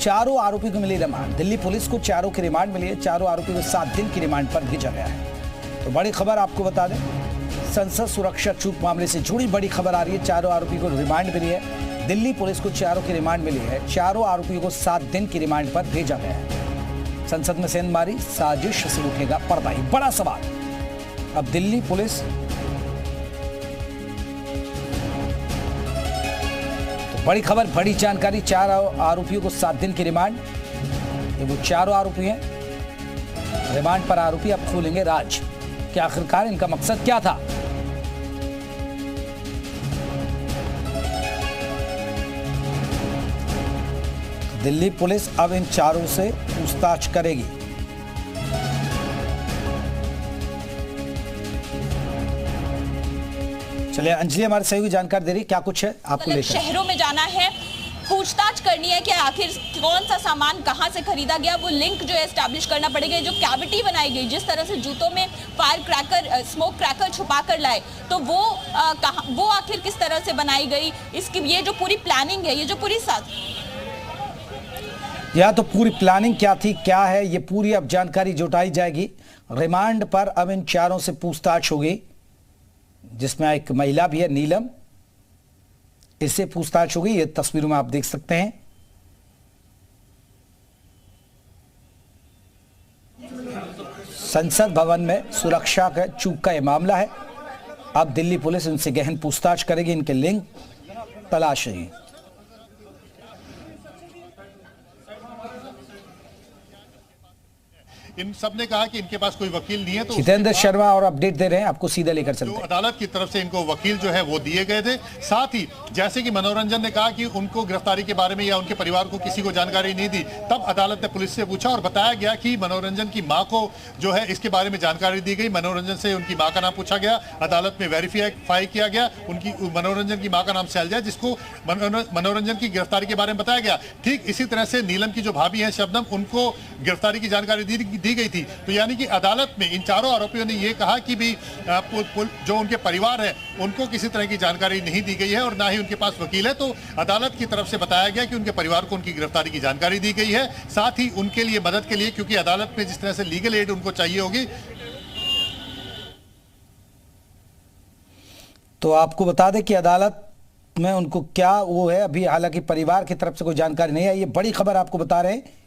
चारों आरोपी को मिली रिमांड। दिल्ली पुलिस को चारों की रिमांड मिली है। चारों आरोपी को 7 दिन की रिमांड पर भेजा गया है। तो बड़ी खबर आपको बता दें, संसद सुरक्षा चूक मामले से जुड़ी बड़ी खबर आ रही है। चारों आरोपी को रिमांड मिली है। दिल्ली पुलिस को चारों की रिमांड मिली है। चारों आरोपियों को 7 दिन की रिमांड पर भेजा गया है। संसद में सेंधमारी साजिश से उठेगा पर्दा, बड़ा सवाल। अब दिल्ली पुलिस बड़ी खबर, बड़ी जानकारी। 4 आरोपियों को 7 दिन की रिमांड। ये वो चारों आरोपी हैं। रिमांड पर आरोपी अब खोलेंगे राज कि आखिरकार इनका मकसद क्या था। दिल्ली पुलिस अब इन चारों से पूछताछ करेगी। चलिए अंजलि हमारे सहयोगी जानकारी दे रही, क्या कुछ है आपको लेकर? शहरों में जाना है, पूछताछ करनी है कि आखिर कौन सा सामान कहां से खरीदा गया, वो लिंक जो है एस्टैब्लिश करना पड़ेगा। जो कैविटी बनाई गई, जिस तरह से जूतों में फायर क्रैकर, स्मोक क्रैकर छुपा कर लाए, तो वो आखिर किस तरह से बनाई गई, इसकी ये जो पूरी प्लानिंग है, ये जो पूरी या तो पूरी प्लानिंग क्या थी, क्या है, ये पूरी अब जानकारी जुटाई जाएगी। रिमांड पर अब इन चारों से पूछताछ होगी, जिसमें एक महिला भी है, नीलम, इससे पूछताछ होगी। ये तस्वीरों में आप देख सकते हैं। संसद भवन में सुरक्षा का चूक का यह मामला है। अब दिल्ली पुलिस इनसे गहन पूछताछ करेगी, इनके लिंक तलाशेगी। इन सब ने कहा कि इनके पास कोई वकील नहीं है, तो जितेंद्र शर्मा और अपडेट दे रहे हैं, आपको सीधा लेकर चलते हैं। अदालत की तरफ से इनको वकील जो है वो दिए गए थे। साथ ही जैसे कि मनोरंजन ने कहा कि उनको गिरफ्तारी के बारे में या उनके परिवार को किसी को जानकारी नहीं दी, तब अदालत ने पुलिस से पूछा और बताया गया कि मनोरंजन की मां को जो है इसके बारे में जानकारी दी गई। मनोरंजन से उनकी मां का नाम पूछा गया, अदालत में वेरीफाई किया गया। उनकी मनोरंजन की मां का नाम शैलजा, जिसको मनोरंजन की गिरफ्तारी के बारे में बताया गया। ठीक इसी तरह से नीलम की जो भाभी है शबनम, उनको गिरफ्तारी की जानकारी दी गई थी। तो यानी कि अदालत में इन चारों आरोपियों ने यह कहा कि भी जो उनके परिवार है उनको किसी तरह की जानकारी नहीं दी गई है और ना ही उनके पास वकील है। तो अदालत की तरफ से बताया गया कि उनके परिवार को उनकी गिरफ्तारी की जानकारी दी गई है, साथ ही उनके लिए मदद के लिए, क्योंकि अदालत में जिस तरह से लीगल एड उनको चाहिए होगी। तो आपको बता दें कि अदालत में उनको क्या वो है, अभी हालांकि परिवार की तरफ से कोई जानकारी नहीं है। ये बड़ी खबर आपको बता रहे हैं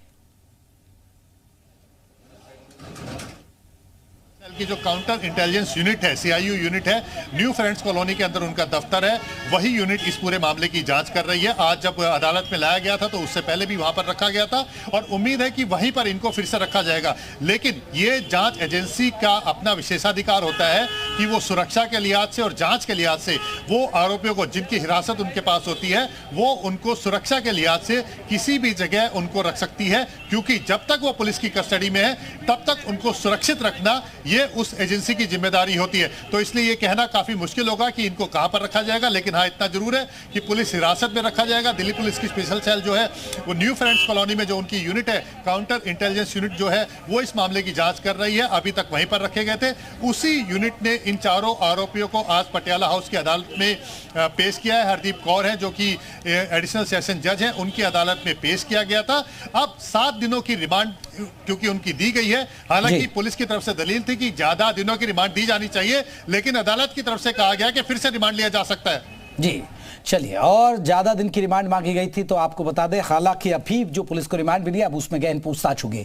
की जो काउंटर इंटेलिजेंस यूनिट है, CIU यूनिट है, न्यू फ्रेंड्स कॉलोनी के अंदर उनका दफ्तर है, वही यूनिट इस पूरे मामले की जांच कर रही है। आज जब अदालत में लाया गया था तो उससे पहले भी वहां पर रखा गया था और उम्मीद है कि वहीं पर इनको फिर से रखा जाएगा। लेकिन ये जांच एजेंसी का अपना विशेषाधिकार होता है कि वो सुरक्षा के लिहाज से और जांच के लिहाज से वो आरोपियों को, जिनकी हिरासत उनके पास होती है, वो उनको सुरक्षा के लिहाज से किसी भी जगह उनको रख सकती है, क्योंकि जब तक वो पुलिस की कस्टडी में है तब तक उनको सुरक्षित रखना ये उस एजेंसी की जिम्मेदारी होती है। तो इसलिए ये कहना काफी मुश्किल होगा कि इनको कहां पर रखा जाएगा, लेकिन हाँ इतना जरूर है कि पुलिस हिरासत में रखा जाएगा। दिल्ली पुलिस की स्पेशल सेल जो है वो न्यू फ्रेंड्स कॉलोनी में जो उनकी यूनिट है, काउंटर इंटेलिजेंस यूनिट जो है, वो इस मामले की जांच कर रही है। अभी तक वहीं पर रखे गए थे। उसी यूनिट ने इन चारों आरोपियों को आज पटियाला हाउस की अदालत में पेश किया है। हरदीप कौर है जो कि एडिशनल सेशन जज हैं, उनकी अदालत में पेश किया गया था। अब 7 दिनों की रिमांड क्योंकि उनकी दी गई है। हालांकि पुलिस की तरफ से दलील थी कि ज्यादा दिनों की रिमांड दी जानी चाहिए, लेकिन अदालत की तरफ से कहा गया कि फिर से रिमांड लिया जा सकता है। जी चलिए, और ज्यादा दिन की रिमांड मांगी गई थी तो आपको बता दें, हालांकि अभी जो पुलिस को रिमांड मिली अब उसमें गहन पूछताछ होगी।